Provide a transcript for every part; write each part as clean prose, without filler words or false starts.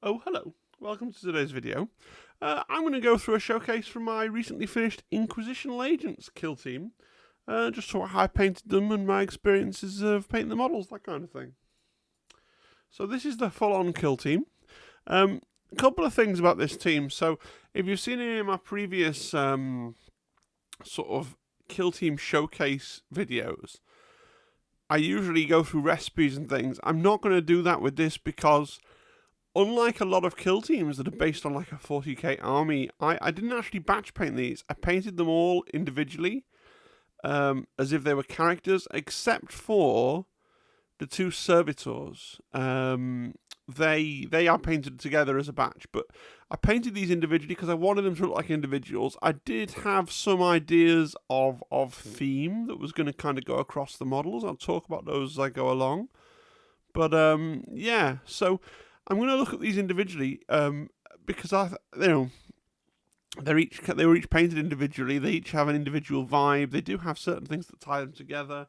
Oh, hello. Welcome to today's video. I'm going to go through a showcase from my recently finished Inquisition Agents kill team. Just sort of how I painted them and my experiences of painting the models, that kind of thing. So this is the full-on kill team. A couple of things about this team. So if you've seen any of my previous sort of kill team showcase videos, I usually go through recipes and things. I'm not going to do that with this because unlike a lot of kill teams that are based on like a 40k army, I didn't actually batch paint these. I painted them all individually, as if they were characters, except for the two servitors. They are painted together as a batch, but I painted these individually because I wanted them to look like individuals. I did have some ideas of theme that was going to kind of go across the models. I'll talk about those as I go along. But yeah, so I'm going to look at these individually because they were each painted individually. They each have an individual vibe. They do have certain things that tie them together.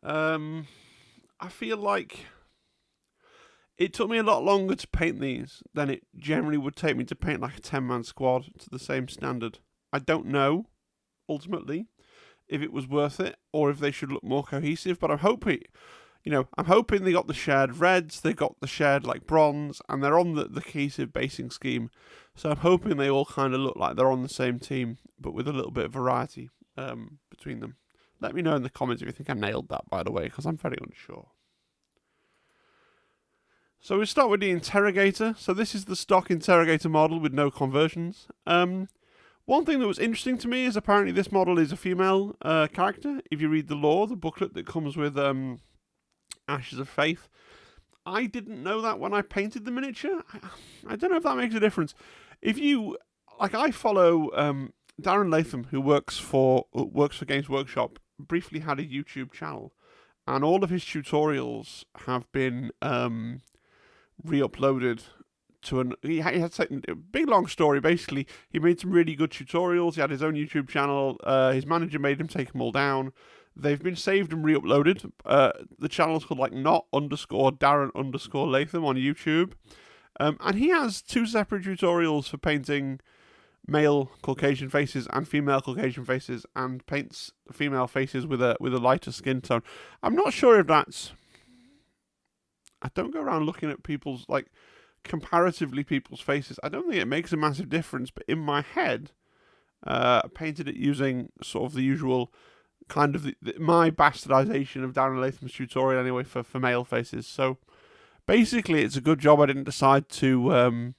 I feel like it took me a lot longer to paint these than it generally would take me to paint like a 10-man squad to the same standard. I don't know, ultimately, if it was worth it or if they should look more cohesive, but I'm hoping they got the shared reds, they got the shared like bronze, and they're on the cohesive basing scheme. So I'm hoping they all kind of look like they're on the same team, but with a little bit of variety between them. Let me know in the comments if you think I nailed that, by the way, because I'm very unsure. So we start with the interrogator. So this is the stock interrogator model with no conversions. One thing that was interesting to me is apparently this model is a female character. If you read the lore, the booklet that comes with Ashes of Faith, I didn't know that when I painted the miniature. I don't know if that makes a difference. If you I follow Darren Latham, who works for Games Workshop, briefly had a YouTube channel, and all of his tutorials have been re-uploaded to he had a big long story. Basically, he made some really good tutorials. He had his own YouTube channel. His manager made him take them all down. They've been saved and re-uploaded. The channel's called not_Darren_Latham on YouTube. And he has two separate tutorials for painting male Caucasian faces and female Caucasian faces, and paints female faces with a lighter skin tone. I'm not sure if that's... I don't go around looking at people's, comparatively people's faces. I don't think it makes a massive difference, but in my head, I painted it using sort of the usual kind of my bastardization of Darren Latham's tutorial anyway for male faces. So basically, it's a good job I didn't decide to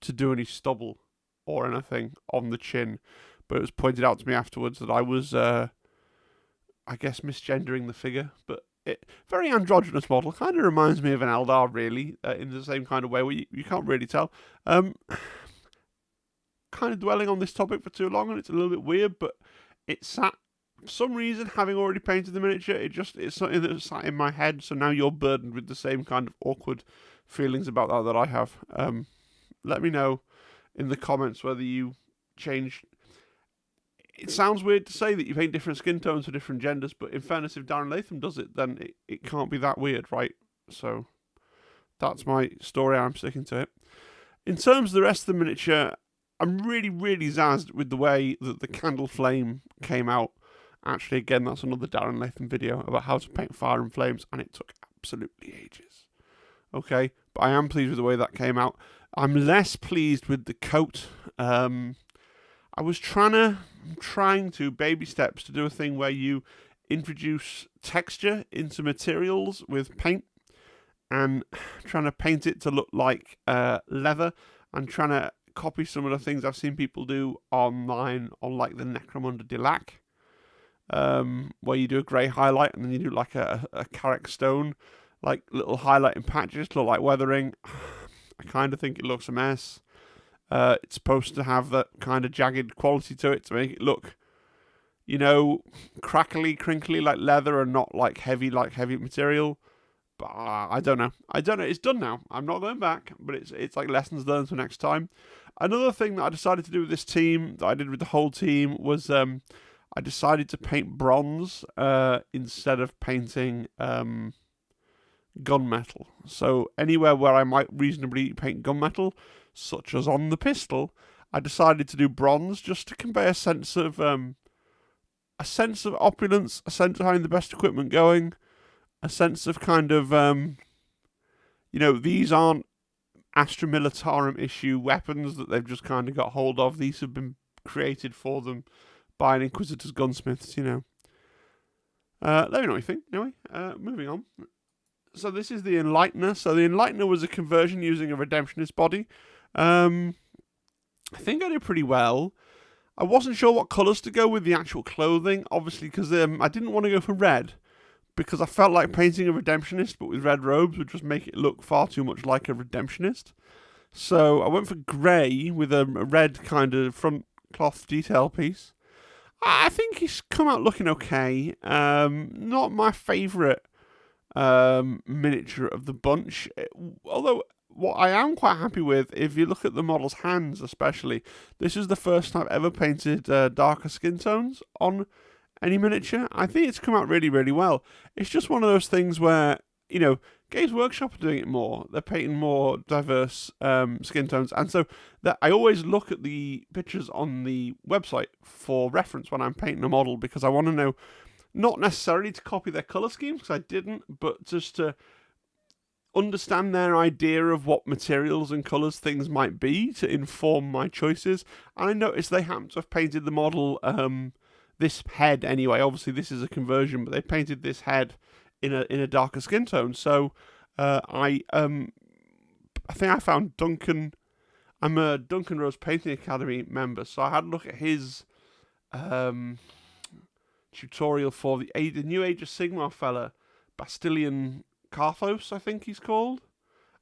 do any stubble or anything on the chin, but it was pointed out to me afterwards that I was, I guess, misgendering the figure. But very androgynous model, kind of reminds me of an Eldar, really, in the same kind of way where you can't really tell. Kind of dwelling on this topic for too long, and it's a little bit weird, but it sat. For some reason, having already painted the miniature, it's something that sat in my head, so now you're burdened with the same kind of awkward feelings about that I have. Let me know in the comments whether you changed. It sounds weird to say that you paint different skin tones for different genders, but in fairness, if Darren Latham does it, then it can't be that weird, right? So that's my story, I'm sticking to it. In terms of the rest of the miniature, I'm really, really zazzed with the way that the candle flame came out. Actually, again, that's another Darren Latham video about how to paint fire and flames, and it took absolutely ages. Okay, but I am pleased with the way that came out. I'm less pleased with the coat. I was trying to baby steps to do a thing where you introduce texture into materials with paint, and trying to paint it to look like leather, and trying to copy some of the things I've seen people do online on like the Necromunda Delac. Where you do a grey highlight and then you do like a Carrick stone, like little highlighting patches to look like weathering. I kind of think it looks a mess. It's supposed to have that kind of jagged quality to it to make it look, crackly, crinkly like leather and not like heavy material. But I don't know. It's done now. I'm not going back, but it's like lessons learned for next time. Another thing that I decided to do with this team, that I did with the whole team, was I decided to paint bronze instead of painting gunmetal. So anywhere where I might reasonably paint gunmetal, such as on the pistol, I decided to do bronze just to convey a sense of opulence, a sense of having the best equipment going, a sense of kind of these aren't Astra Militarum issue weapons that they've just kind of got hold of. These have been created for them by an Inquisitor's gunsmiths, Let me know what you think. Anyway, moving on. So this is the enlightener. So the enlightener was a conversion using a redemptionist body. I think I did pretty well. I wasn't sure what colours to go with the actual clothing, obviously, because I didn't want to go for red, because I felt like painting a redemptionist but with red robes would just make it look far too much like a redemptionist. So I went for grey with a red kind of front cloth detail piece. I think he's come out looking okay. Not my favourite miniature of the bunch, although what I am quite happy with, if you look at the model's hands especially, this is the first time I've ever painted darker skin tones on any miniature. I think it's come out really, really well. It's just one of those things where, Games Workshop are doing it more. They're painting more diverse skin tones. And so that I always look at the pictures on the website for reference when I'm painting a model, because I want to know, not necessarily to copy their colour schemes, because I didn't, but just to understand their idea of what materials and colours things might be to inform my choices. And I noticed they happen to have painted the model, this head anyway. Obviously this is a conversion, but they painted this head in a darker skin tone. So I think I found Duncan. I'm a Duncan Rose Painting Academy member, so I had a look at his tutorial for the New Age of Sigmar fella, Bastilian Carthos, I think he's called,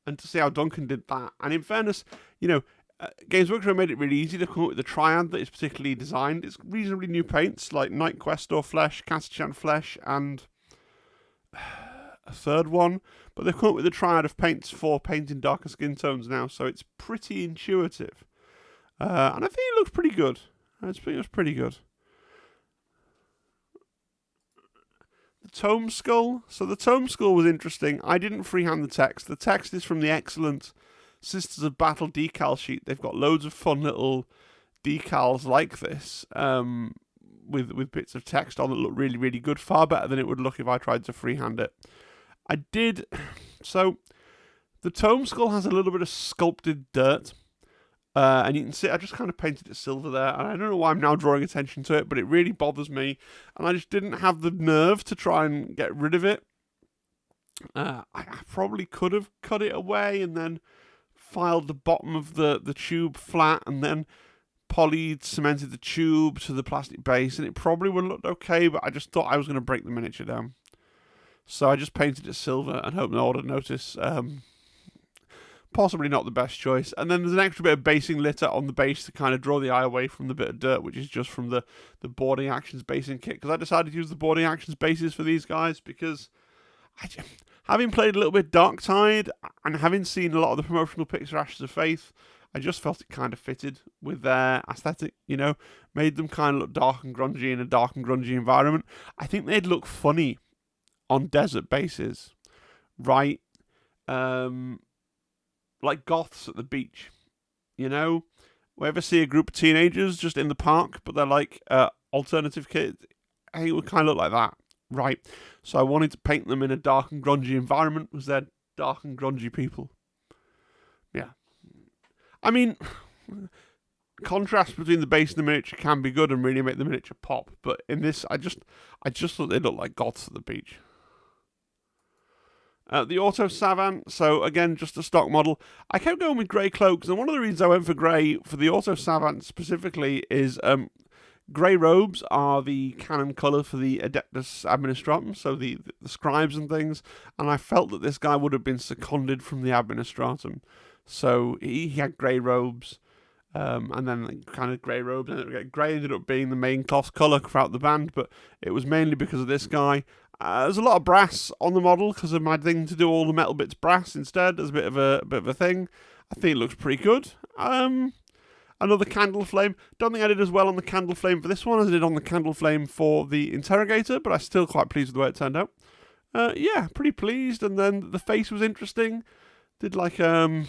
and to see how Duncan did that. And in fairness, Games Workshop made it really easy to come up with the triad that is particularly designed. It's reasonably new paints like Night Questor Flesh, Castichan Flesh, and a third one, but they've come up with a triad of paints for painting darker skin tones now, so it's pretty intuitive. And I think it looks pretty good. It's pretty good. The Tome Skull. So the Tome Skull was interesting. I didn't freehand the text. The text is from the excellent Sisters of Battle decal sheet. They've got loads of fun little decals like this, with bits of text on that look really, really good. Far better than it would look if I tried to freehand it. So the Tome Skull has a little bit of sculpted dirt. And you can see I just kind of painted it silver there. And I don't know why I'm now drawing attention to it, but it really bothers me. And I just didn't have the nerve to try and get rid of it. I probably could have cut it away and then filed the bottom of the tube flat and then cemented the tube to the plastic base, and it probably would have looked okay, but I just thought I was going to break the miniature down. So I just painted it silver and hope no one would notice. Possibly not the best choice. And then there's an extra bit of basing litter on the base to kind of draw the eye away from the bit of dirt, which is just from the boarding actions basing kit, because I decided to use the boarding actions bases for these guys because having played a little bit Darktide and having seen a lot of the promotional picks for Ashes of Faith, I just felt it kind of fitted with their aesthetic, made them kind of look dark and grungy in a dark and grungy environment. I think they'd look funny on desert bases, right? Like goths at the beach, We ever see a group of teenagers just in the park, but they're like alternative kids? I think it would kind of look like that, right? So I wanted to paint them in a dark and grungy environment because they're dark and grungy people. Yeah. I mean, contrast between the base and the miniature can be good and really make the miniature pop, but in this, I just thought they looked like goths at the beach. The Auto Savant, so again, just a stock model. I kept going with grey cloaks, and one of the reasons I went for grey for the Auto Savant specifically is grey robes are the canon colour for the Adeptus Administratum, so the scribes and things, and I felt that this guy would have been seconded from the Administratum. So he had grey robes, and then kind of grey robes. Grey ended up being the main cloth colour throughout the band, but it was mainly because of this guy. There's a lot of brass on the model because of my thing to do all the metal bits brass instead. There's a bit of a thing. I think it looks pretty good. Another candle flame. Don't think I did as well on the candle flame for this one as I did on the candle flame for the interrogator, but I'm still quite pleased with the way it turned out. Yeah, pretty pleased. And then the face was interesting. Did like a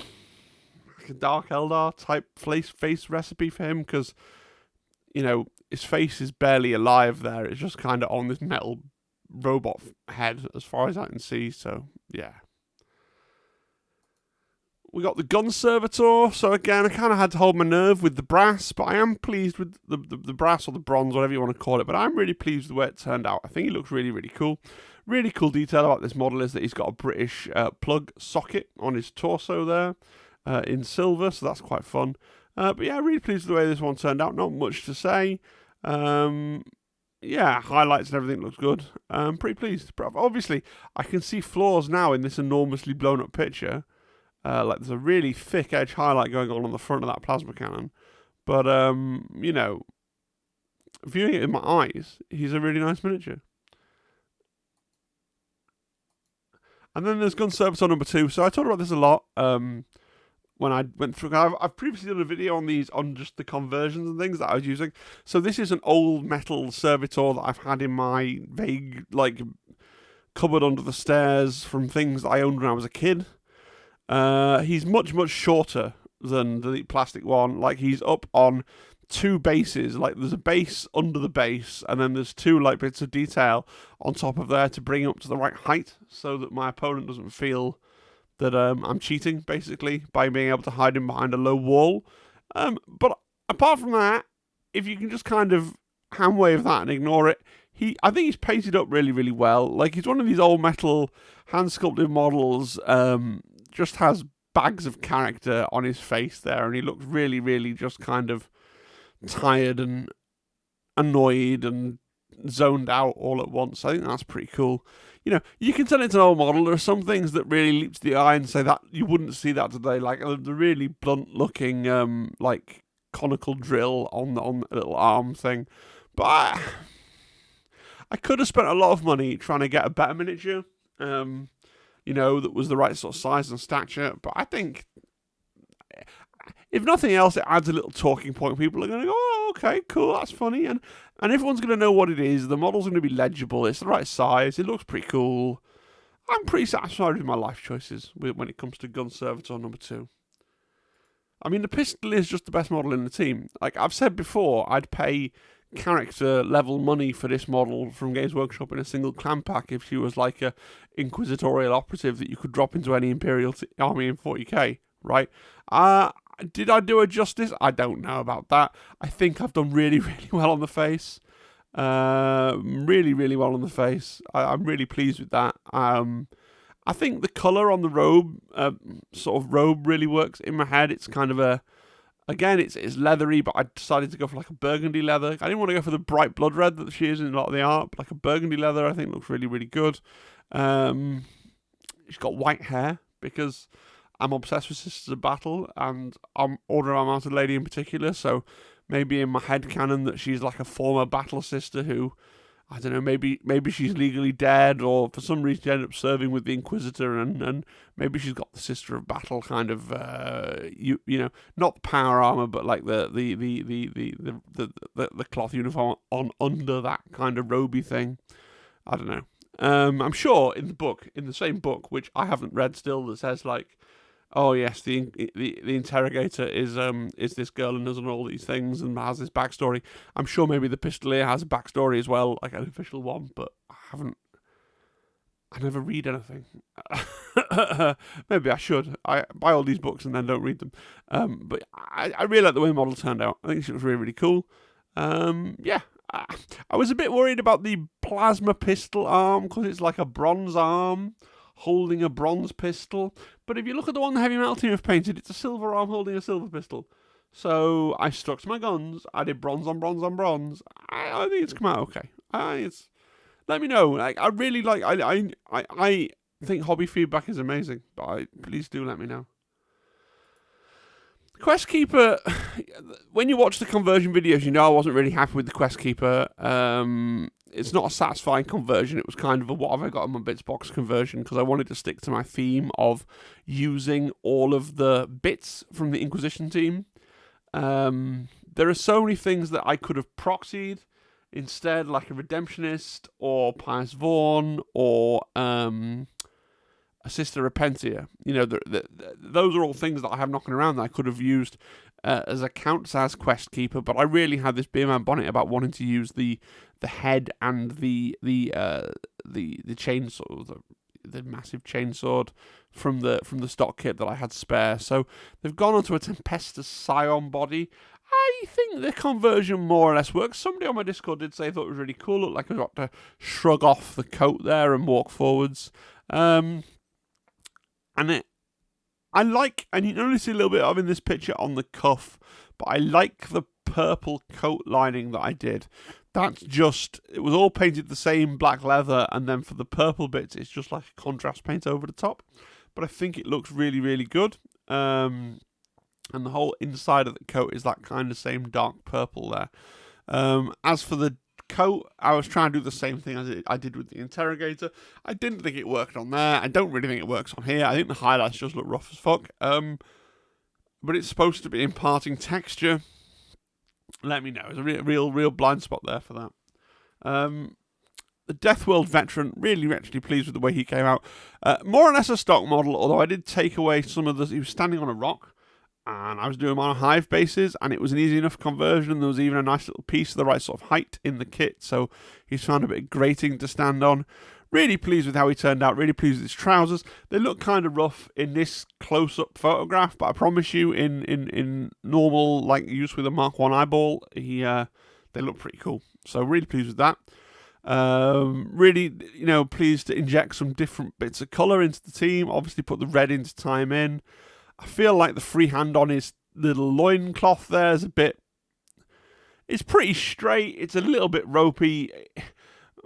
Dark Eldar type face recipe for him, because, you know, his face is barely alive there. It's just kind of on this metal robot head as far as I can see. So, yeah. We got the gun servitor. So, again, I kind of had to hold my nerve with the brass, but I am pleased with the brass or the bronze, whatever you want to call it. But I'm really pleased with the way it turned out. I think he looks really, really cool. Really cool detail about this model is that he's got a British plug socket on his torso there in silver, so that's quite fun. But yeah, really pleased with the way this one turned out. Not much to say. Yeah, highlights and everything looks good. Pretty pleased. But obviously, I can see flaws now in this enormously blown up picture. Like there's a really thick edge highlight going on the front of that plasma cannon. But, you know, viewing it in my eyes, he's a really nice miniature. And then there's Gun Servitor number 2. So I talked about this a lot when I went through. I've previously done a video on these, on just the conversions and things that I was using. So this is an old metal Servitor that I've had in my vague, like, cupboard under the stairs from things that I owned when I was a kid. He's much, much shorter than the plastic one. Like, he's up on 2 bases. Like, there's a base under the base, and then there's 2 like bits of detail on top of there to bring him up to the right height, so that my opponent doesn't feel that I'm cheating, basically, by being able to hide him behind a low wall. But apart from that, if you can just kind of hand wave that and ignore it, I think he's painted up really, really well. Like, he's one of these old metal hand sculpted models. Just has bags of character on his face there, and he looks really, really just kind of tired and annoyed and zoned out all at once. I think that's pretty cool. You know, you can tell it's an old model. There are some things that really leap to the eye and say that you wouldn't see that today, like the really blunt looking like conical drill on the little arm thing. But I could have spent a lot of money trying to get a better miniature, you know, that was the right sort of size and stature. But I think, if nothing else, it adds a little talking point. People are going to go, oh, okay, cool, that's funny. And everyone's going to know what it is. The model's going to be legible. It's the right size. It looks pretty cool. I'm pretty satisfied with my life choices when it comes to Gun Servitor number 2. I mean, the pistol is just the best model in the team. Like I've said before, I'd pay character level money for this model from Games Workshop in a single clan pack if she was like a Inquisitorial operative that you could drop into any Imperial army in 40k, right? Did I do her justice? I don't know about that. I think I've done really, really well on the face. Really, really well on the face. I'm really pleased with that. I think the colour on the robe, sort of robe, really works in my head. It's kind of again, it's leathery, but I decided to go for like a burgundy leather. I didn't want to go for the bright blood red that she is in a lot of the art, but like a burgundy leather I think looks really, really good. She's got white hair because I'm obsessed with Sisters of Battle, and I'm Order of Our Mounted Lady in particular, so maybe in my head canon that she's like a former battle sister who, I don't know, maybe she's legally dead, or for some reason she ended up serving with the Inquisitor, and maybe she's got the Sister of Battle kind of, you know, not the power armor, but like the cloth uniform on under that kind of roby thing. I don't know. I'm sure in the same book, which I haven't read still, that says like, oh yes, the interrogator is this girl and does all these things and has this backstory. I'm sure maybe the Pistolier has a backstory as well, like an official one, but I never read anything. Maybe I should. I buy all these books and then don't read them. But I really like the way the model turned out. I think she looks really, really cool. Yeah. I was a bit worried about the plasma pistol arm because it's like a bronze arm holding a bronze pistol. But if you look at the one the Heavy Metal team have painted, it's a silver arm holding a silver pistol. So I stuck to my guns. I did bronze on bronze on bronze. I think it's come out okay. Let me know. Like I really like. I think hobby feedback is amazing. But please do let me know. Quest Keeper, when you watch the conversion videos, you know I wasn't really happy with the Quest Keeper. It's not a satisfying conversion. It was kind of a what have I got in my bits box conversion, because I wanted to stick to my theme of using all of the bits from the Inquisition team. There are so many things that I could have proxied instead like a redemptionist or Pious Vaughn or a Sister Repentia. You know, those are all things that I have knocking around that I could have used as a Countess quest keeper, but I really had this beer man bonnet about wanting to use the head and the chainsaw, the massive chainsword from the stock kit that I had spare. So they've gone onto a Tempestus Scion body. I think the conversion more or less works. Somebody on my Discord did say they thought it was really cool. Looked like I got to shrug off the coat there and walk forwards. And you notice a little bit of in this picture on the cuff, but I like the purple coat lining that I did. It was all painted the same black leather, and then for the purple bits, it's just like a contrast paint over the top. But I think it looks really, really good. And the whole inside of the coat is that kind of same dark purple there. As for the coat, I was trying to do the same thing as I did with the interrogator. I didn't think it worked on there. I don't really think it works on here. I think the highlights just look rough as fuck. But it's supposed to be imparting texture. Let me know. There's a real blind spot there for that. The Deathworld veteran, really actually pleased with the way he came out. More or less a stock model, although I did take away some of the... He was standing on a rock, and I was doing him on a hive basis, and it was an easy enough conversion. There was even a nice little piece of the right sort of height in the kit, so he's found a bit of grating to stand on. Really pleased with how he turned out, really pleased with his trousers. They look kind of rough in this close-up photograph, but I promise you, in normal like use with a Mark 1 eyeball, they look pretty cool. So really pleased with that. Really, pleased to inject some different bits of colour into the team. Obviously put the red in to tie him in. I feel like the freehand on his little loincloth there is it's pretty straight. It's a little bit ropey.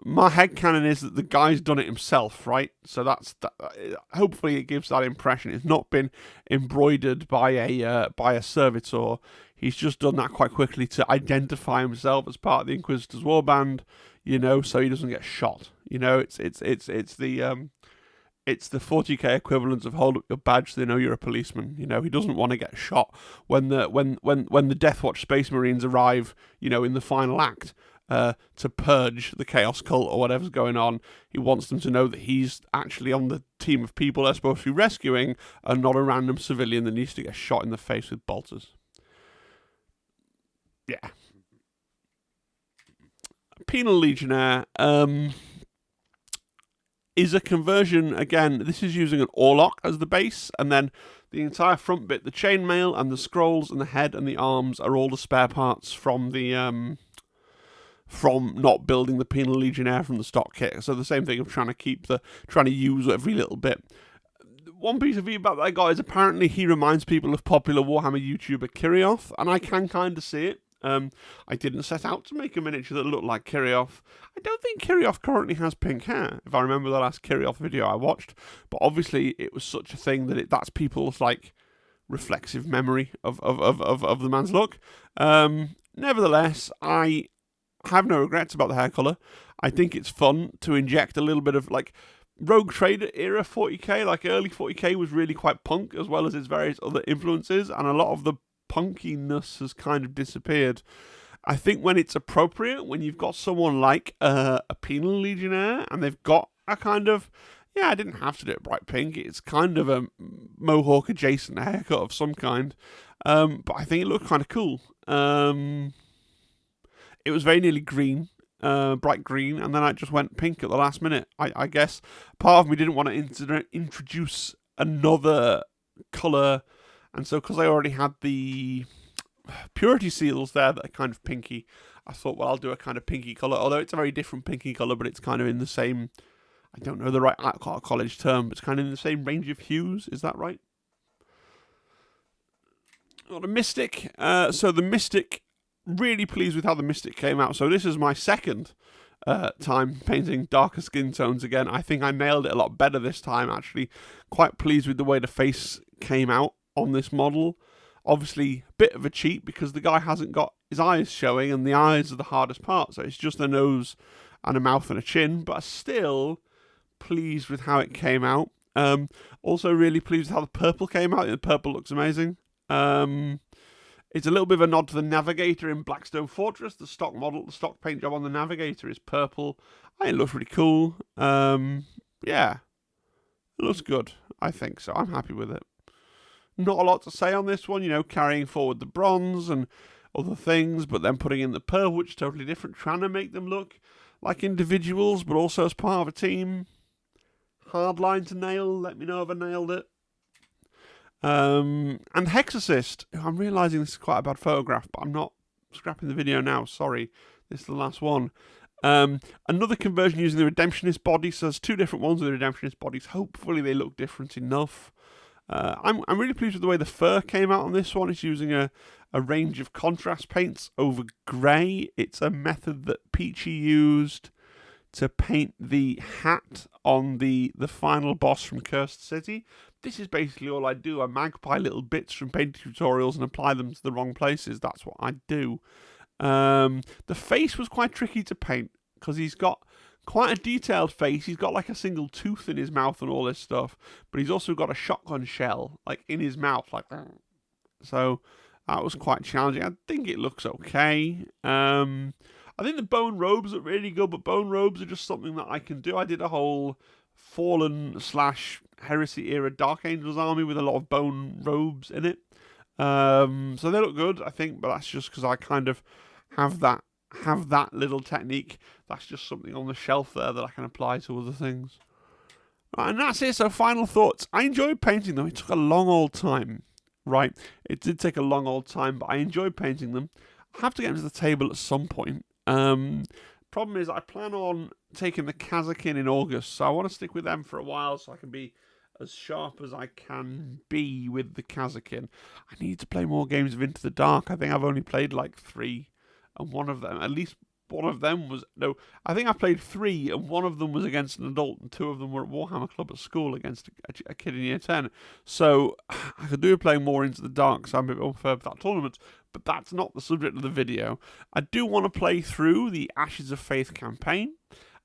My headcanon is that the guy's done it himself, right? So hopefully it gives that impression. It's not been embroidered by a servitor. He's just done that quite quickly to identify himself as part of the Inquisitor's warband, so he doesn't get shot. It's the 40k equivalent of hold up your badge so they know you're a policeman. He doesn't want to get shot when the Death Watch Space Marines arrive, in the final act. To purge the Chaos Cult or whatever's going on. He wants them to know that he's actually on the team of people they're supposed to be rescuing and not a random civilian that needs to get shot in the face with bolters. Yeah. Penal Legionnaire is a conversion. Again, this is using an Orlock as the base, and then the entire front bit, the chainmail and the scrolls and the head and the arms are all the spare parts from the... from not building the Penal Legionnaire from the stock kit. So the same thing of trying to use every little bit. One piece of feedback that I got is apparently he reminds people of popular Warhammer YouTuber Kirioth, and I can kind of see it. I didn't set out to make a miniature that looked like Kirioth. I don't think Kirioth currently has pink hair, if I remember the last Kirioth video I watched, but obviously it was such a thing that that's people's reflexive memory of the man's look. Nevertheless, I have no regrets about the hair colour. I think it's fun to inject a little bit of Rogue Trader era 40k, early 40k was really quite punk as well as its various other influences, and a lot of the punkiness has kind of disappeared. I think when it's appropriate, when you've got someone like a Penal Legionnaire and they've got a kind of, I didn't have to do it bright pink, it's kind of a mohawk adjacent haircut of some kind, but I think it looked kind of cool. It was very nearly green, bright green, and then I just went pink at the last minute. I guess part of me didn't want to introduce another colour, and so because I already had the purity seals there that are kind of pinky, I thought, well, I'll do a kind of pinky colour, although it's a very different pinky colour, but it's kind of in the same, I don't know the right college term, but it's kind of in the same range of hues, is that right? Well, the Mystic, so the Mystic, really pleased with how the Mystic came out. So this is my second time painting darker skin tones again. I think I nailed it a lot better this time, actually. Quite pleased with the way the face came out on this model. Obviously, a bit of a cheat because the guy hasn't got his eyes showing, and the eyes are the hardest part. So it's just a nose and a mouth and a chin, but still pleased with how it came out. Also really pleased with how the purple came out. The purple looks amazing. It's a little bit of a nod to the Navigator in Blackstone Fortress. The stock model, the stock paint job on the Navigator is purple. I think it looks really cool. Yeah, it looks good, I think so. I'm happy with it. Not a lot to say on this one, you know, carrying forward the bronze and other things, but then putting in the purple, which is totally different, trying to make them look like individuals, but also as part of a team. Hard line to nail, let me know if I nailed it. And exorcist, I'm realising this is quite a bad photograph, but I'm not scrapping the video now, sorry. This is the last one. Another conversion using the redemptionist body, so there's two different ones with the redemptionist bodies. Hopefully they look different enough. I'm really pleased with the way the fur came out on this one. It's using a range of contrast paints over grey. It's a method that Peachy used to paint the hat on the final boss from Cursed City. This is basically all I do. I magpie little bits from painting tutorials and apply them to the wrong places. That's what I do. The face was quite tricky to paint because he's got quite a detailed face. He's got like a single tooth in his mouth and all this stuff, but he's also got a shotgun shell like in his mouth, like that. So that was quite challenging. I think it looks okay. I think the bone robes are really good, but bone robes are just something that I can do. I did a whole Fallen / Heresy era Dark Angels army with a lot of bone robes in it. So they look good, I think, but that's just because I kind of have that little technique. That's just something on the shelf there that I can apply to other things. Right, and that's it. So final thoughts. I enjoyed painting them. It took a long old time. Right, it did take a long old time, but I enjoyed painting them. I have to get them to the table at some point. Problem is, I plan on taking the Kazakin in August, so I want to stick with them for a while so I can be as sharp as I can be with the Kazakin. I need to play more games of Into the Dark. I think I've only played like 3, and one of them, at least one of them was, no, I think I played 3, and one of them was against an adult, and 2 of them were at Warhammer Club at school against a kid in year 10. So I could do with playing more Into the Dark, so I'm a bit unfair for that tournament, but that's not the subject of the video. I do want to play through the Ashes of Faith campaign.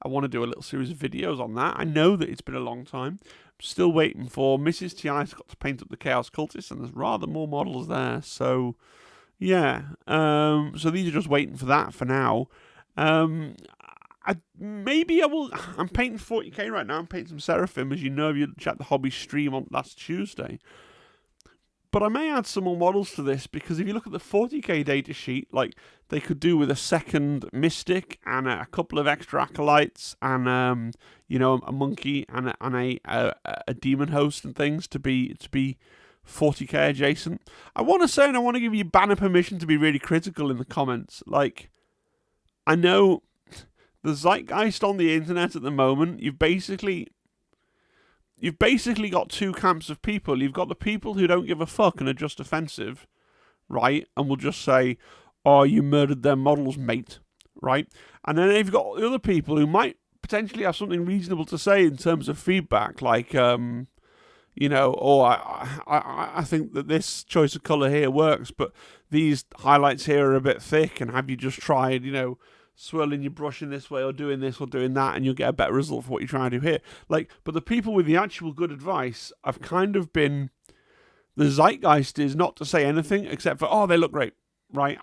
I want to do a little series of videos on that. I know that it's been a long time. I'm still waiting for Mrs. T.I.'s got to paint up the Chaos Cultists, and there's rather more models there, so yeah. So these are just waiting for that for now. Maybe I will. I'm painting 40k right now. I'm painting some Seraphim, as you know, if you checked the hobby stream on last Tuesday. But I may add some more models to this, because if you look at the 40k datasheet, like, they could do with a second Mystic and a couple of extra Acolytes and, you know, a Monkey and a Demon Host and things to be 40k adjacent. I want to say, and I want to give you banner permission to be really critical in the comments. Like, I know the zeitgeist on the internet at the moment, you've basically got two camps of people. You've got the people who don't give a fuck and are just offensive, right? And will just say, oh, you murdered their models, mate, right? And then you've got the other people who might potentially have something reasonable to say in terms of feedback, like, you know, oh, I think that this choice of colour here works, but these highlights here are a bit thick, and have you just tried, you know, swirling your brush in this way or doing this or doing that, and you'll get a better result for what you're trying to do here. Like, but the people with the actual good advice have kind of been, the zeitgeist is not to say anything except for, oh, they look great, right?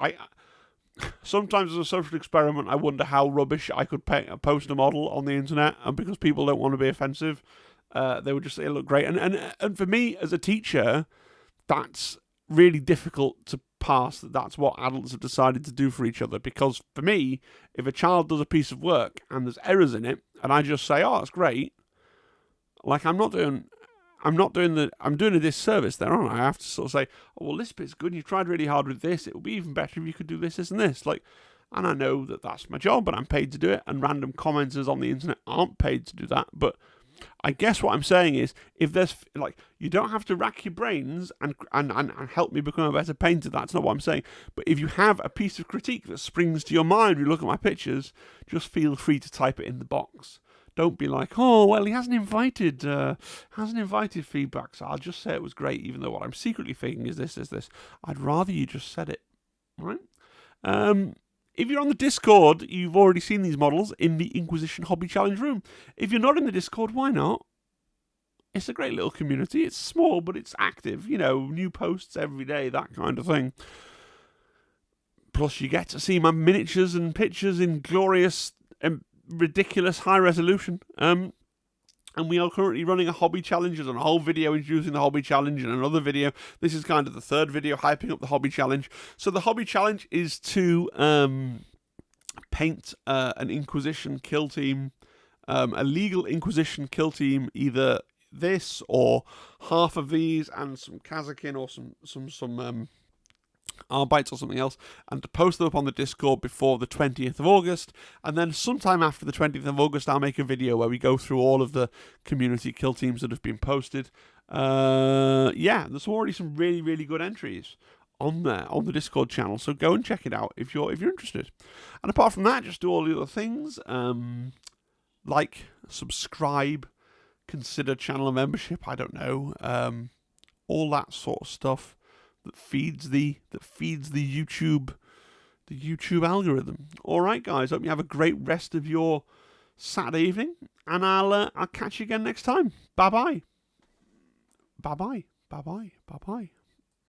Sometimes as a social experiment, I wonder how rubbish I could post a model on the internet, and because people don't want to be offensive, they would just say it looked great. And for me as a teacher, that's really difficult to pass. That's what adults have decided to do for each other, because for me, if a child does a piece of work and there's errors in it, and I just say, oh, it's great, like, I'm doing a disservice there, aren't I? I have to sort of say, oh, well, this bit's good, and you tried really hard with this, it would be even better if you could do this and this, like, and I know that that's my job, but I'm paid to do it, and random commenters on the internet aren't paid to do that. But I guess what I'm saying is, if there's, like, you don't have to rack your brains and help me become a better painter. That's not what I'm saying. But if you have a piece of critique that springs to your mind when you look at my pictures, just feel free to type it in the box. Don't be like, oh, well, he hasn't invited feedback, so I'll just say it was great, even though what I'm secretly thinking is this. I'd rather you just said it, right? If you're on the Discord, you've already seen these models in the Inquisition Hobby Challenge room. If you're not in the Discord, why not? It's a great little community. It's small, but it's active. You know, new posts every day, that kind of thing. Plus, you get to see my miniatures and pictures in glorious and ridiculous high resolution. And we are currently running a hobby challenge. There's a whole video introducing the hobby challenge and another video. This is kind of the third video hyping up the hobby challenge. So the hobby challenge is to paint an Inquisition kill team, a legal Inquisition kill team, either this or half of these and some Kazakin or some Arbites or something else, and to post them up on the Discord before the 20th of August, and then sometime after the 20th of August I'll make a video where we go through all of the community kill teams that have been posted. Yeah, there's already some really, really good entries on there, on the Discord channel, so go and check it out if you're interested. And apart from that, just do all the other things, like, subscribe, consider channel membership, I don't know, all that sort of stuff that feeds the YouTube algorithm. All right, guys, hope you have a great rest of your Saturday evening, and I'll catch you again next time. Bye bye. Bye bye. Bye bye. Bye bye.